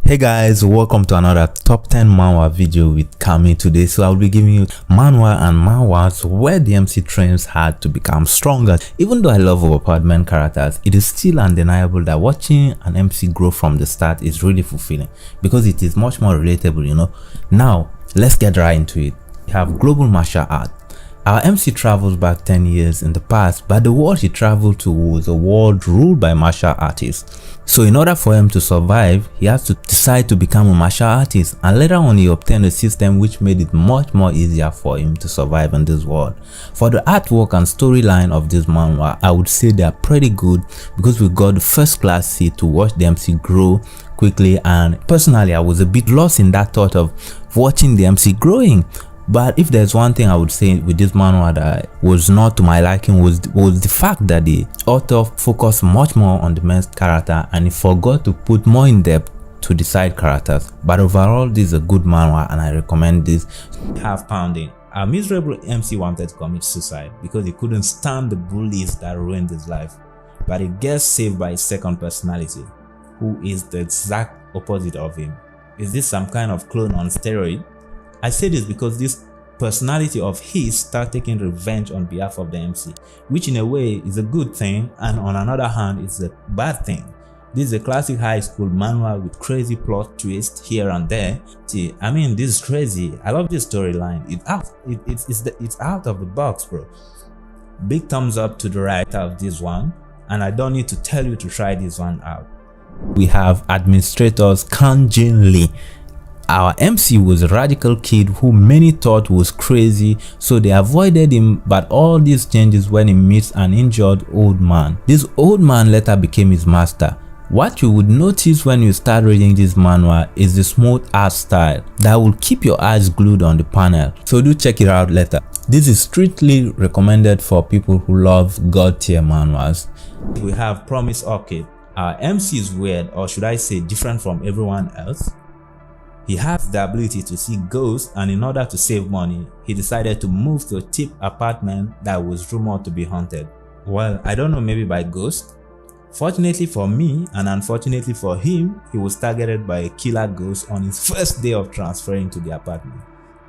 Hey guys, welcome to another top 10 manhwa video with Kami today. So I'll be giving you manhwa and manhwas where the MC trains hard to become stronger. Even though I love overpowered main characters, it is still undeniable that watching an MC grow from the start is really fulfilling because it is much more relatable, you know. Now let's get right into it. We have global martial art. Our MC travels back 10 years in the past, but the world he traveled to was a world ruled by martial artists. So in order for him to survive, he has to decide to become a martial artist, and later on he obtained a system which made it much more easier for him to survive in this world. For the artwork and storyline of this manhwa, I would say they are pretty good because we got the first class seat to watch the MC grow quickly, and personally I was a bit lost in that thought of watching the MC growing. But if there's one thing I would say with this manhwa that was not to my liking was the fact that the author focused much more on the main character and he forgot to put more in depth to the side characters. But overall, this is a good manhwa and I recommend this. Half pounding. Our miserable MC wanted to commit suicide because he couldn't stand the bullies that ruined his life. But he gets saved by his second personality, who is the exact opposite of him. Is this some kind of clone on steroid? I say this because this personality of his starts taking revenge on behalf of the MC, which in a way is a good thing, and on another hand it's a bad thing. This is a classic high school manhwa with crazy plot twists here and there. See, I mean, this is crazy. I love this storyline. It's out of the box, bro. Big thumbs up to the writer of this one, and I don't need to tell you to try this one out. We have administrators Jin-Woo. Our MC was a radical kid who many thought was crazy, so they avoided him, but all this changes when he meets an injured old man. This old man later became his master. What you would notice when you start reading this manhwa is the smooth art style that will keep your eyes glued on the panel, so do check it out later. This is strictly recommended for people who love god tier manhwas. We have Promise Orchid. Our MC is weird, or should I say different from everyone else. He has the ability to see ghosts, and in order to save money, he decided to move to a cheap apartment that was rumored to be haunted. Well, I don't know, maybe by ghosts. Fortunately for me, and unfortunately for him, he was targeted by a killer ghost on his first day of transferring to the apartment.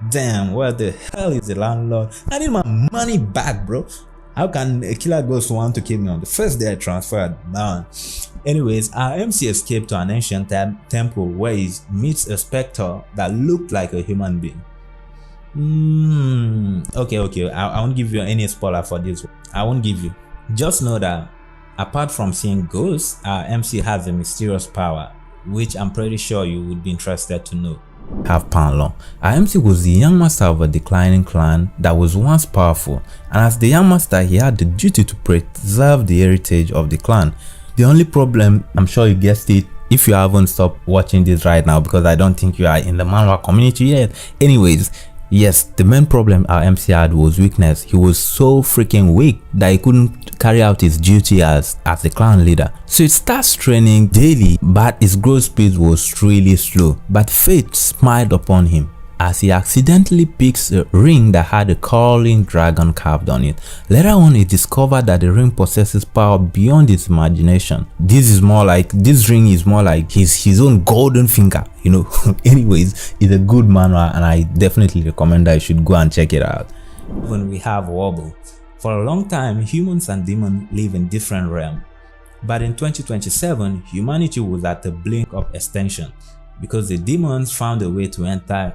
Damn, what the hell is the landlord? I need my money back, bro. How can a killer ghost want to kill me on the first day I transferred? Man. Anyways, our MC escaped to an ancient temple where he meets a specter that looked like a human being. Okay, I won't give you any spoiler for this one. I won't give you. Just know that apart from seeing ghosts, our MC has a mysterious power, which I'm pretty sure you would be interested to know. Have Panlong. Our MC was the young master of a declining clan that was once powerful, and as the young master he had the duty to preserve the heritage of the clan. The only problem, I'm sure you guessed it if you haven't stopped watching this right now, because I don't think you are in the manhwa community yet. Anyways, yes, the main problem our MC had was weakness. He was so freaking weak that he couldn't carry out his duty as the clan leader. So he starts training daily, but his growth speed was really slow. But fate smiled upon him as he accidentally picks a ring that had a crawling dragon carved on it. Later on, he discovered that the ring possesses power beyond his imagination. This ring is more like his own golden finger, you know. Anyways, it's a good manhwa and I definitely recommend that you should go and check it out. When we have Wobble. For a long time, humans and demons live in different realms. But in 2027, humanity was at the blink of extinction because the demons found a way to enter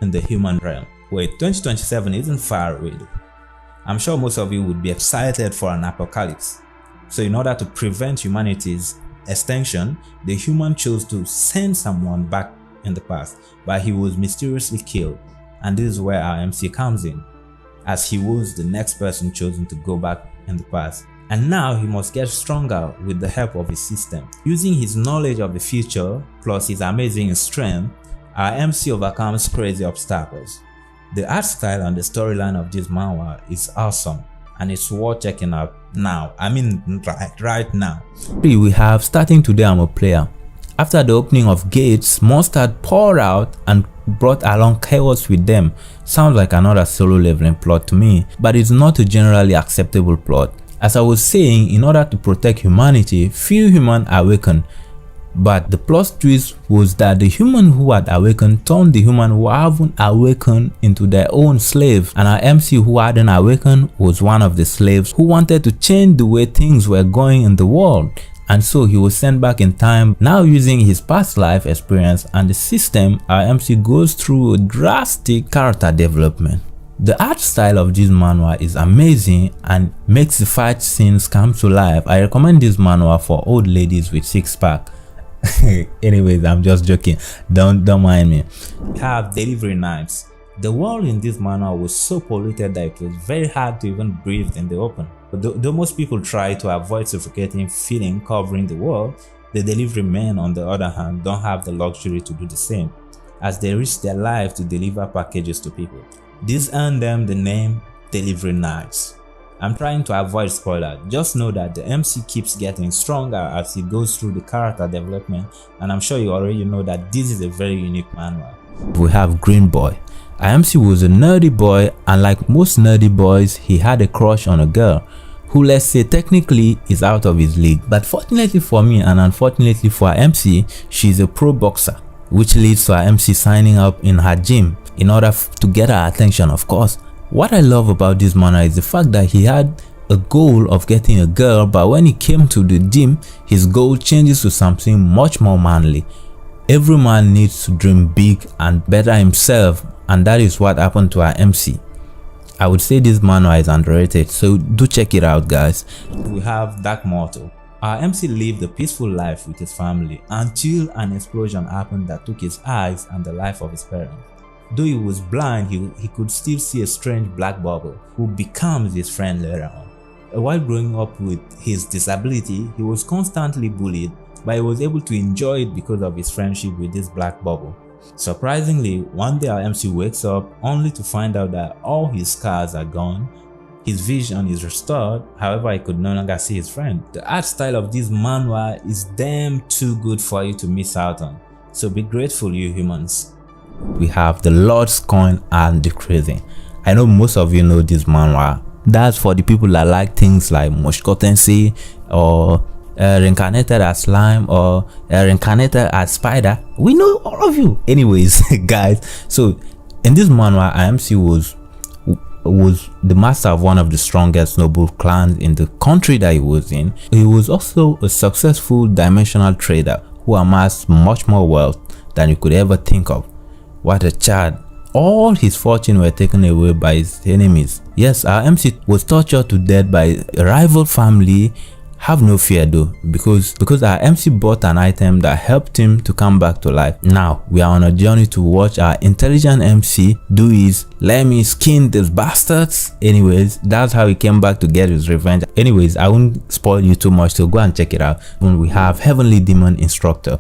in the human realm. Wait, 2027 isn't far away though. I'm sure most of you would be excited for an apocalypse. So in order to prevent humanity's extinction, the human chose to send someone back in the past, but he was mysteriously killed. And this is where our MC comes in, as he was the next person chosen to go back in the past. And now he must get stronger with the help of his system. Using his knowledge of the future plus his amazing strength, our MC overcomes crazy obstacles. The art style and the storyline of this manhwa is awesome and it's worth checking out now. I mean right now. We have starting today I'm a player. After the opening of gates, monsters poured out and brought along chaos with them. Sounds like another solo leveling plot to me, but it's not a generally acceptable plot. As I was saying, in order to protect humanity, few humans awaken. But the plot twist was that the human who had awakened turned the human who haven't awakened into their own slaves, and our MC who hadn't awakened was one of the slaves who wanted to change the way things were going in the world. And so he was sent back in time. Now using his past life experience and the system, our MC goes through a drastic character development. The art style of this manhwa is amazing and makes the fight scenes come to life. I recommend this manhwa for old ladies with six-pack. Anyways, I'm just joking. Don't mind me. We have delivery knives. The world in this manhwa was so polluted that it was very hard to even breathe in the open. Though most people try to avoid suffocating feeling covering the world, the delivery men on the other hand don't have the luxury to do the same, as they risk their life to deliver packages to people. This earned them the name delivery knives. I'm trying to avoid spoiler. Just know that the MC keeps getting stronger as he goes through the character development, and I'm sure you already know that this is a very unique manhwa. We have Green Boy. Our MC was a nerdy boy, and like most nerdy boys, he had a crush on a girl who, let's say, technically is out of his league. But fortunately for me and unfortunately for our MC, she's a pro boxer, which leads to our MC signing up in her gym in order to get her attention, of course. What I love about this manhwa is the fact that he had a goal of getting a girl, but when he came to the gym, his goal changes to something much more manly. Every man needs to dream big and better himself, and that is what happened to our MC. I would say this manhwa is underrated, so do check it out, guys. We have Dark Mortal. Our MC lived a peaceful life with his family until an explosion happened that took his eyes and the life of his parents. Though he was blind, he could still see a strange black bubble who becomes his friend later on. While growing up with his disability, he was constantly bullied, but he was able to enjoy it because of his friendship with this black bubble. Surprisingly, one day our MC wakes up only to find out that all his scars are gone, his vision is restored, however he could no longer see his friend. The art style of this manhwa is damn too good for you to miss out on, so be grateful, you humans. We have the Lord's Coin and Decreasing. I know most of you know this manhwa. That's for the people that like things like Moshkotensi or reincarnated as slime or reincarnated as spider. We know all of you. Anyways, guys, so in this manhwa, IMC was the master of one of the strongest noble clans in the country that he was in. He was also a successful dimensional trader who amassed much more wealth than you could ever think of. What a child. All his fortune were taken away by his enemies. Yes, our MC was tortured to death by a rival family. Have no fear though, because our MC bought an item that helped him to come back to life. Now we are on a journey to watch our intelligent MC do his "let me skin these bastards." Anyways, that's how he came back to get his revenge. Anyways, I won't spoil you too much, so go and check it out. When we have Heavenly Demon Instructor.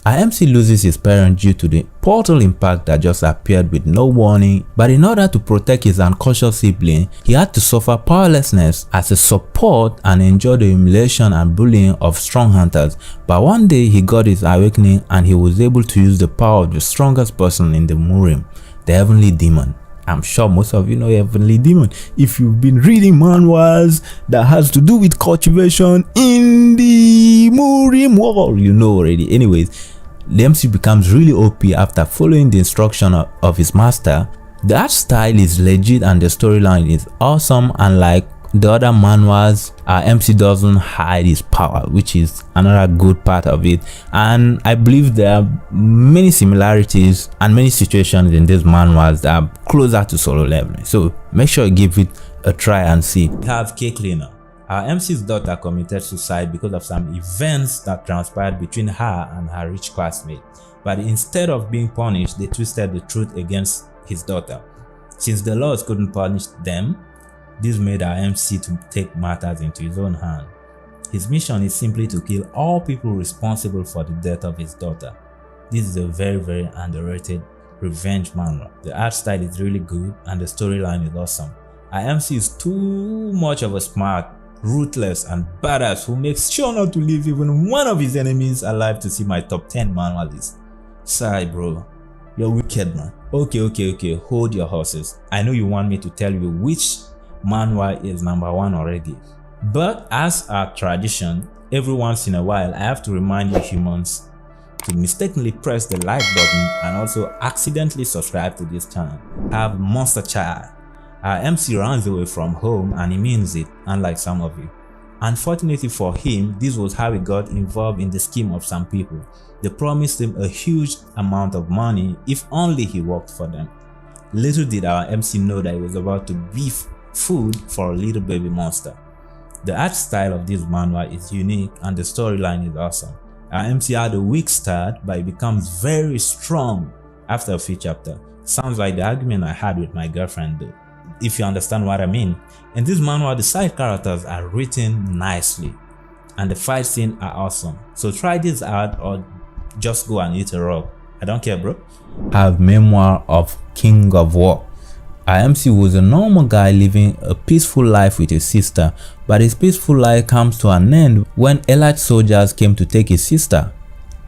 Our MC loses his parent due to the portal impact that just appeared with no warning, but in order to protect his unconscious sibling, he had to suffer powerlessness as a support and enjoy the humiliation and bullying of strong hunters. But one day he got his awakening and he was able to use the power of the strongest person in the Murim, the Heavenly Demon. I'm sure most of you know Heavenly Demon. If you've been reading manhwas that has to do with cultivation in the Murim world, you know already. Anyways, the MC becomes really OP after following the instruction of his master. The art style is legit and the storyline is awesome, and like the other manhwas, our MC doesn't hide his power, which is another good part of it. And I believe there are many similarities and many situations in these manhwas that are closer to solo leveling, so make sure you give it a try and see. We have Cake Cleaner. Our MC's daughter committed suicide because of some events that transpired between her and her rich classmate, but instead of being punished, they twisted the truth against his daughter. Since the laws couldn't punish them, this made our MC to take matters into his own hand. His mission is simply to kill all people responsible for the death of his daughter. This is a very underrated revenge manhwa. The art style is really good and the storyline is awesome. Our MC is too much of a smart, ruthless and badass who makes sure not to leave even one of his enemies alive to see my top 10 manhwa list. Sigh bro, you're wicked man. Okay, hold your horses. I know you want me to tell you which manhwa is number 1 already, but as our tradition, Every once in a while, I have to remind you humans to mistakenly press the like button and also accidentally subscribe to this channel. I have Monster Child. Our MC runs away from home and he means it, unlike some of you. Unfortunately for him, this was how he got involved in the scheme of some people. They promised him a huge amount of money if only he worked for them. Little did our MC know that he was about to beef food for a little baby monster. The art style of this manhwa is unique and the storyline is awesome. Our MC had a weak start, but he becomes very strong after a few chapters. Sounds like the argument I had with my girlfriend though, if you understand what I mean. In this manhwa, the side characters are written nicely and the fight scenes are awesome. So try this out or just go and eat a rock. I don't care, bro. I have Memoir of King of War. Our MC was a normal guy living a peaceful life with his sister, but his peaceful life comes to an end when elite soldiers came to take his sister.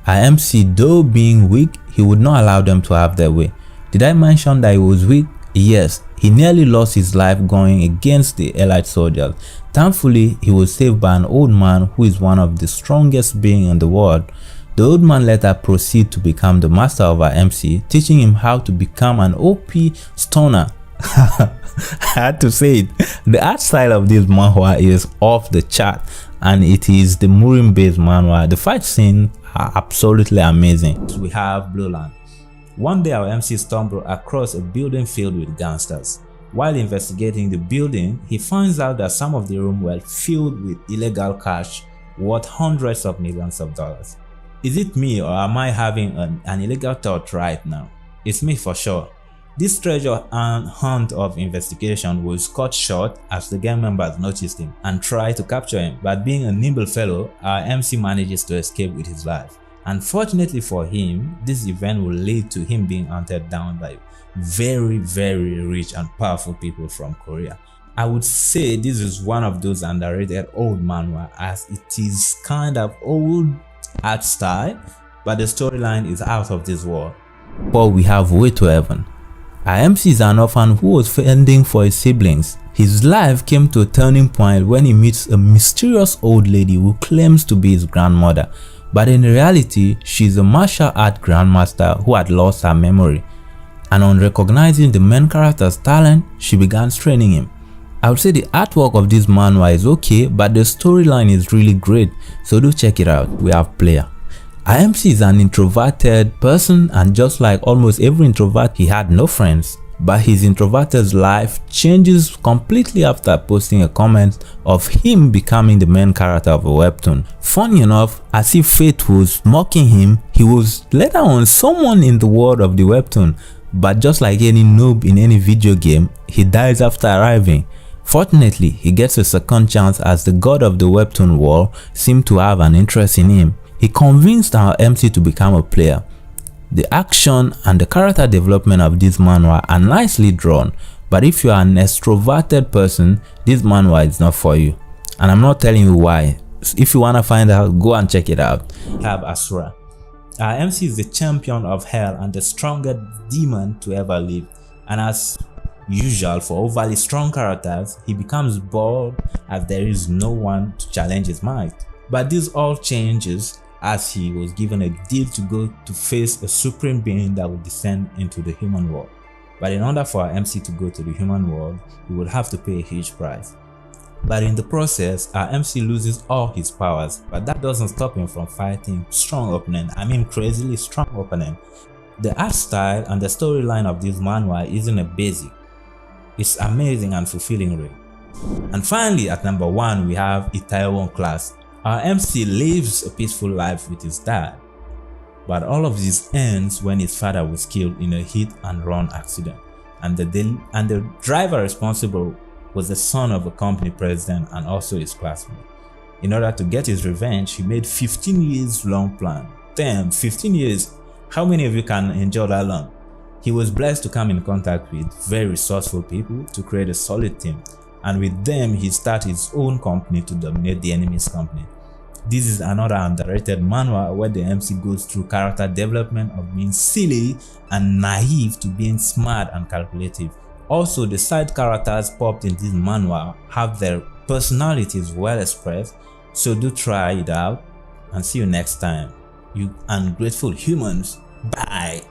Our MC, though being weak, he would not allow them to have their way. Did I mention that he was weak? Yes, he nearly lost his life going against the elite soldiers. Thankfully, he was saved by an old man who is one of the strongest beings in the world. The old man let her proceed to become the master of our MC, teaching him how to become an OP stoner. I had to say it. The art style of this manhwa is off the chart and it is the Murim based manhwa. The fight scenes are absolutely amazing. We have Blowland. One day our MC stumbled across a building filled with gangsters. While investigating the building, he finds out that some of the rooms were filled with illegal cash worth hundreds of millions of dollars. Is it me or am I having an illegal thought right now? It's me for sure. This treasure hunt of investigation was cut short as the gang members noticed him and tried to capture him, but being a nimble fellow, our MC manages to escape with his life. Unfortunately for him, this event will lead to him being hunted down by very rich and powerful people from Korea. I would say this is one of those underrated old manhwa as it is kind of old art style, but the storyline is out of this world. But we have Way to Heaven. Our MC is an orphan who was fending for his siblings. His life came to a turning point when he meets a mysterious old lady who claims to be his grandmother, but in reality, she is a martial art grandmaster who had lost her memory. And on recognizing the main character's talent, she began training him. I would say the artwork of this manhwa is okay, but the storyline is really great, so do check it out. We have Player. Our MC is an introverted person and just like almost every introvert, he had no friends. But his introverted life changes completely after posting a comment of him becoming the main character of a webtoon. Funny enough, as if fate was mocking him, he was later on someone in the world of the webtoon. But just like any noob in any video game, he dies after arriving. Fortunately, he gets a second chance as the god of the webtoon world seemed to have an interest in him. He convinced our MC to become a player. The action and the character development of this manhwa are nicely drawn, but if you are an extroverted person, this manhwa is not for you. And I'm not telling you why. If you want to find out, go and check it out. We have Asura. Our MC is the champion of hell and the strongest demon to ever live. And as usual for overly strong characters, he becomes bored as there is no one to challenge his might. But this all changes as he was given a deal to go to face a supreme being that would descend into the human world. But in order for our MC to go to the human world, he would have to pay a huge price. But in the process, our MC loses all his powers, but that doesn't stop him from fighting strong opponent. I mean crazily strong opponent. The art style and the storyline of this manhwa isn't a basic. It's amazing and fulfilling really. And finally at number 1 we have Itaewon Class. Our MC lives a peaceful life with his dad, but all of this ends when his father was killed in a hit-and-run accident, and the driver responsible was the son of a company president and also his classmate. In order to get his revenge, he made 15 years long plan. Damn, 15 years! How many of you can endure that long? He was blessed to come in contact with very resourceful people to create a solid team, and with them he started his own company to dominate the enemy's company. This is another underrated manhwa where the MC goes through character development of being silly and naive to being smart and calculative. Also, the side characters popped in this manhwa have their personalities well expressed, So do try it out and see you next time, you ungrateful humans. Bye.